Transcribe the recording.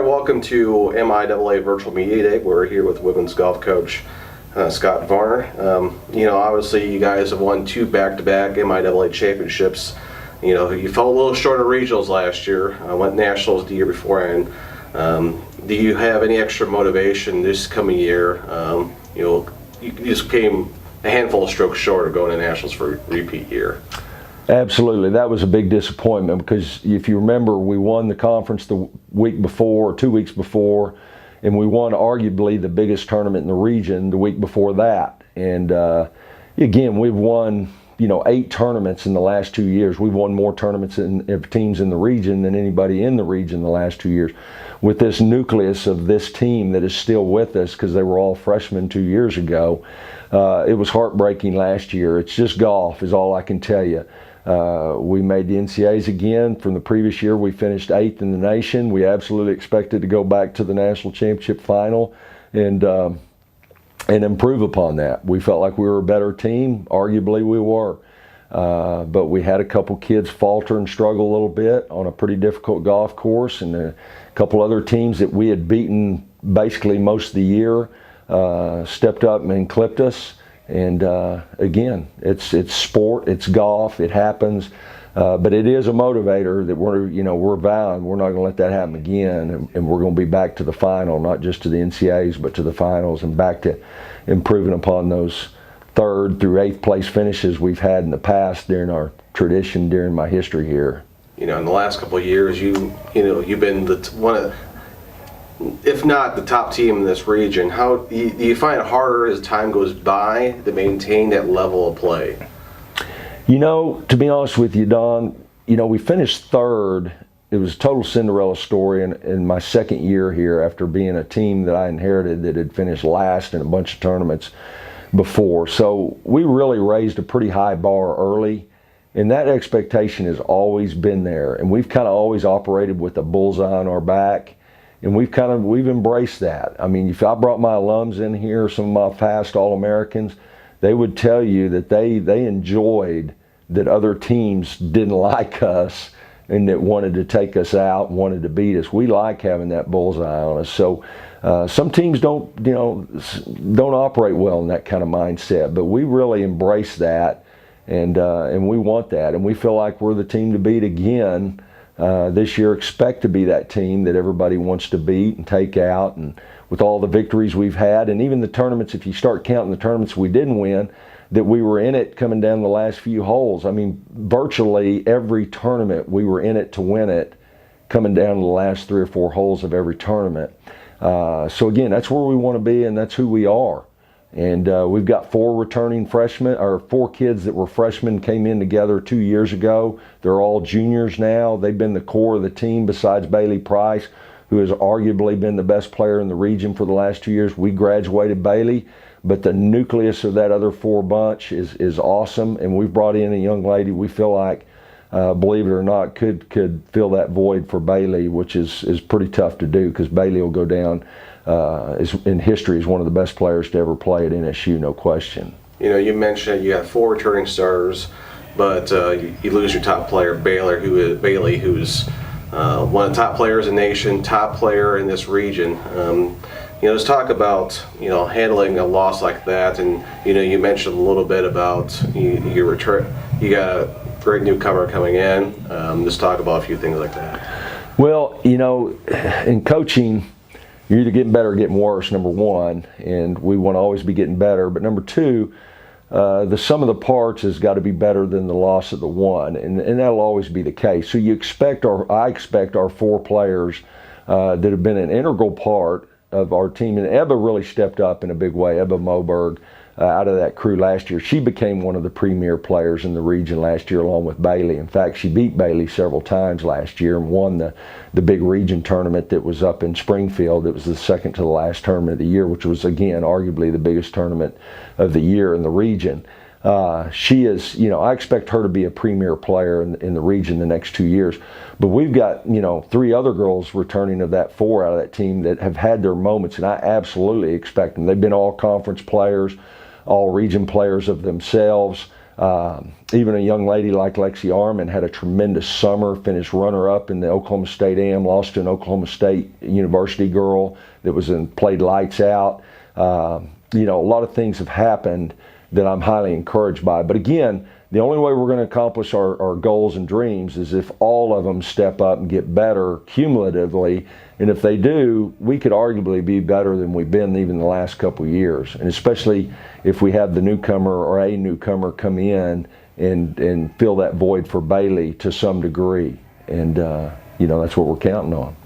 Welcome to MIAA Virtual Media Day. We're here with women's golf coach Scott Varner. Obviously you guys have won two back-to-back MIAA championships. You fell a little short of regionals last year, went nationals the year before, and do you have any extra motivation this coming year? You just came a handful of strokes short of going to nationals for a repeat year. Absolutely. That was a big disappointment because if you remember, we won the conference the week before, 2 weeks before, and we won arguably the biggest tournament in the region the week before that. And again, we've won 8 tournaments in the last 2 years. We've won more tournaments of teams in the region than anybody in the region the last 2 years. With this nucleus of this team that is still with us because they were all freshmen 2 years ago, it was heartbreaking last year. It's just golf is all I can tell you. We made the NCAAs again. From the previous year, we finished 8th in the nation. We absolutely expected to go back to the national championship final and improve upon that. We felt like we were a better team. Arguably, we were. But we had a couple kids falter and struggle a little bit on a pretty difficult golf course, and a couple other teams that we had beaten basically most of the year stepped up and clipped us. And again, it's sport, it's golf, it happens, but it is a motivator that we're vowing we're not going to let that happen again, and we're going to be back to the final, not just to the NCAAs, but to the finals, and back to improving upon those 3rd through 8th place finishes we've had in the past during our tradition, during my history here. In the last couple of years, you've been one of, if not the top team in this region. How do you find it harder as time goes by to maintain that level of play? To be honest with you, Don, we finished 3rd. It was a total Cinderella story in my 2nd year here after being a team that I inherited that had finished last in a bunch of tournaments before. So we really raised a pretty high bar early, and that expectation has always been there. And we've kind of always operated with a bullseye on our back. And we've embraced that. I mean, if I brought my alums in here, some of my past All-Americans, they would tell you that they enjoyed that other teams didn't like us and that wanted to take us out and wanted to beat us. We like having that bullseye on us. So some teams don't operate well in that kind of mindset, but we really embrace that, and we want that, and we feel like we're the team to beat again. This year, expect to be that team that everybody wants to beat and take out, and with all the victories we've had, and even the tournaments, if you start counting the tournaments we didn't win, that we were in it coming down the last few holes. I mean, virtually every tournament we were in it to win it, coming down to the last 3 or 4 holes of every tournament. So again, that's where we want to be, and that's who we are. And we've got 4 returning freshmen, or 4 kids that were freshmen, came in together 2 years ago. They're all juniors now. They've been the core of the team besides Bailey Price, who has arguably been the best player in the region for the last 2 years. We graduated Bailey, but the nucleus of that other 4 bunch is awesome. And we've brought in a young lady we feel like, believe it or not, could fill that void for Bailey, which is pretty tough to do, because Bailey will go down in history as one of the best players to ever play at NSU, no question. You mentioned you have 4 returning starters, but you lose your top player, Bailey, who's one of the top players in the nation, top player in this region. Let's talk about handling a loss like that, and you mentioned a little bit about your return. You got a great newcomer coming in. Let's talk about a few things like that. Well, in coaching, you're either getting better or getting worse, number one, and we want to always be getting better. But number two, the sum of the parts has got to be better than the loss of the one, and that'll always be the case. So I expect our 4 players that have been an integral part of our team, and Ebba really stepped up in a big way. Ebba Moberg, out of that crew last year, she became one of the premier players in the region last year, along with Bailey. In fact, she beat Bailey several times last year and won the big region tournament that was up in Springfield. It was the second to the last tournament of the year, which was, again, arguably the biggest tournament of the year in the region. She is, I expect her to be a premier player in the region the next 2 years. But we've got, 3 other girls returning of that 4 out of that team that have had their moments, and I absolutely expect them. They've been all conference players, all region players of themselves. Even a young lady like Lexi Arman had a tremendous summer, finished runner-up in the Oklahoma State AM, lost to an Oklahoma State University girl that played lights out. You know, a lot of things have happened that I'm highly encouraged by. But again, the only way we're going to accomplish our goals and dreams is if all of them step up and get better cumulatively. And if they do, we could arguably be better than we've been even the last couple of years. And especially if we have the newcomer or a newcomer come in and fill that void for Bailey to some degree. And, you know, that's what we're counting on.